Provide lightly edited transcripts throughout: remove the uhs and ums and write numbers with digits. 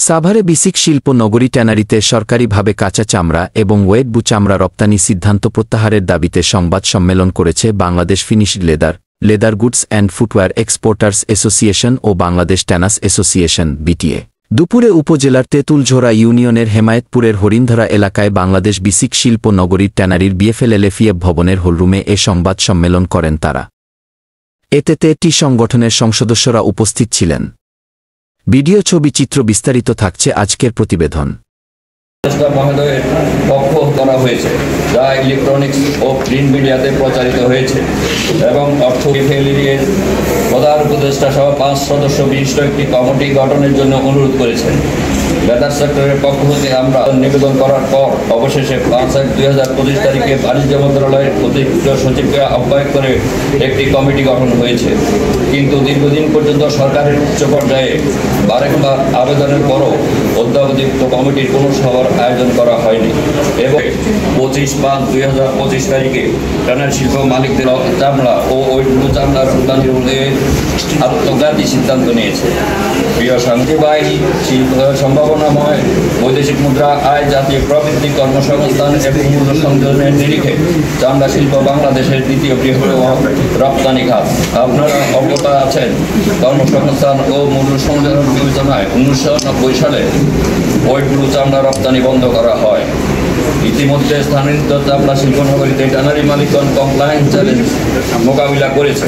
সাভারে বিসিক শিল্প নগরী ট্যানারিতে সরকারিভাবে কাঁচা চামড়া এবং ওয়েটবু চামড়া রপ্তানি সিদ্ধান্ত প্রত্যাহারের দাবিতে সংবাদ সম্মেলন করেছে Bangladesh finished leather goods and footwear exporters association ও বাংলাদেশ ট্যানাস অ্যাসোসিয়েশন বিটিএ। দুপুরে উপজেলার তেঁতুলঝোড়া ইউনিয়নের হেমায়েতপুরের হরিণধরা এলাকায় বাংলাদেশ বিসিক শিল্প নগরীর ট্যানারির বিএফএলএলএফিএফ ভবনের হলরুমে এ সংবাদ সম্মেলন করেন তারা। এতে ৩টি সংগঠনের সদস্যরা উপস্থিত ছিলেন। ভিডিও ছবি চিত্র বিস্তারিত থাকছে আজকের প্রতিবেদন। মহোদয়ের পক্ষ করা হয়েছে, যা ইলেকট্রনিক্স ও প্রিন্ট মিডিয়াতে প্রচারিত হয়েছে এবং অর্থ বিভাগের প্রধান উপদেষ্টা সহ 5 সদস্য বিশিষ্ট একটি কমিটি গঠনের জন্য অনুরোধ করেছেন। লেদার সেক্টরের পক্ষ থেকে আমরা নিবেদন করার পর অবশেষে 5/1/2025 তারিখে বাণিজ্য মন্ত্রণালয়ের অতিরিক্ত সচিবকে আহ্বায়ক করে একটি কমিটি গঠন হয়েছে। কিন্তু দীর্ঘদিন পর্যন্ত সরকারের উচ্চ পর্যায়ে বারংবার আবেদনের পরও অদ্যাবধিক কমিটির কোনো সভার আয়োজন করা হয়নি এবং 25/5/2025 তারিখে ট্যানারি শিল্প মালিকদের চামড়া ও ওইটুকু চামড়া রপ্তানির আত্মঘাতী সিদ্ধান্ত নিয়েছে। প্রিয় শান্তি বাহিনী সম্ভাবনাময় বৈদেশিক মুদ্রা আয়, জাতীয় প্রবৃদ্ধি, কর্মসংস্থান এবং মূল্য সংযোজনের নিরিখে চামড়া শিল্প বাংলাদেশের দ্বিতীয় বৃহত্তম রপ্তানি খাত। আপনারা অবগত আছেন, কর্মসংস্থান ও মূল্য সংযোজন বিবেচনায় 1990 সালে ওয়েটব্লু চামড়া রপ্তানি বন্ধ করা হয়। ইতিমধ্যে স্থানান্তরিত চামড়া শিল্পনগরীতে ট্যানারি মালিকগণ কমপ্লায়েন্স চ্যালেঞ্জ মোকাবিলা করেছে।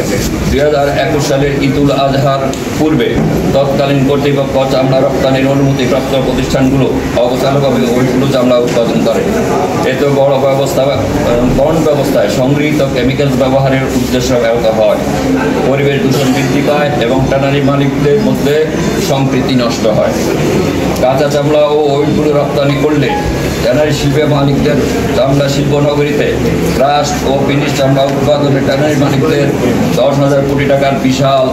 2021 সালের ঈদুল আজহার পূর্বে তৎকালীন কর্তৃপক্ষ চামড়া রপ্তানির অনুমতিপ্রাপ্ত প্রতিষ্ঠানগুলো অবচালকভাবে ওয়েটব্লু চামড়া উৎপাদন করে। এতে বড় ব্যবস্থায় সংগৃহীত কেমিক্যালস ব্যবহারের উদ্দেশ্য ব্যাহত হয়, পরিবেশ দূষণ বৃদ্ধি পায় এবং ট্যানারি মালিকদের মধ্যে সম্প্রীতি নষ্ট হয়। কাঁচা চামড়া ও ওয়েটব্লু রপ্তানি করলে ট্যানারি শিল্পের মালিকদের চামড়া শিল্প নগরীতে ক্রাস্ট ও ফিনিশ চামড়া উৎপাদনে ট্যানারি মালিকদের 10,000 কোটি টাকার বিশাল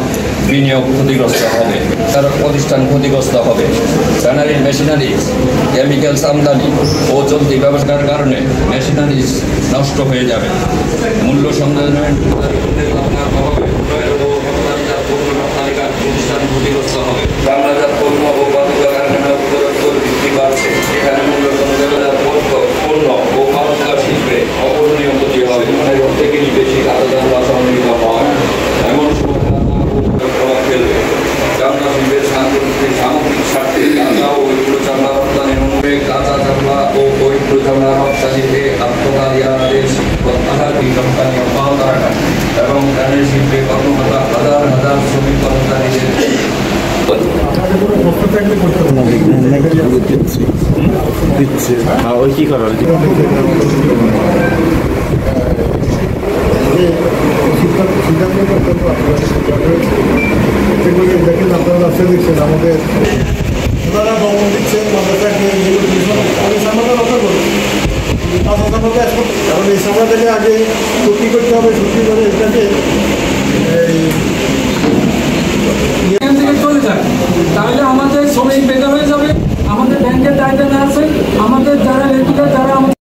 বিনিয়োগ ক্ষতিগ্রস্ত হবে, তার প্রতিষ্ঠান ক্ষতিগ্রস্ত হবে। ট্যানারির মেশিনারিজ, কেমিক্যালস আমদানি ও চলতি ব্যবস্থার কারণে মেশিনারিজ নষ্ট হয়ে যাবে। মূল্য সংযোজনের প্রতিষ্ঠান ক্ষতিগ্রস্ত হবে। চামড়াজাত পণ্য ও বাণিজ্য কারখানা বৃদ্ধি পাচ্ছে, এখানে মূল্য সংযোজনের পণ্য ও পারস্কার শিল্পে অপূরণীয় ক্ষতি হবে। থেকে বেশি কাঁচা চামড়া সংগৃহীত হয়, এমন প্রভাব ফেলবে। চামড়া শিল্পের সামগ্রিক স্বার্থে কাঁচা ও ওইগুলো চামড়া রপ্তানির অনুযায়ী কাঁচা চামড়া ও ওইগুলো চামড়া রপ্তানিতে আত্মকারী আদেশ প্রত্যাহারী রপ্তানি অব্যাহত রাখা এবং ট্যানারি শিল্পে কর্মরত হাজার হাজার শ্রমিক কর্মচারীদের দিচ্ছে ওই কি করার দেখেন আপনারা রাস্তায় দেখছেন আমাদের ওনারা দমন দিচ্ছেন সামনে রক্ষা করুন কারণ এই সামনা থেকে আগে চুক্তি করতে হবে, চুক্তি করে এটাকে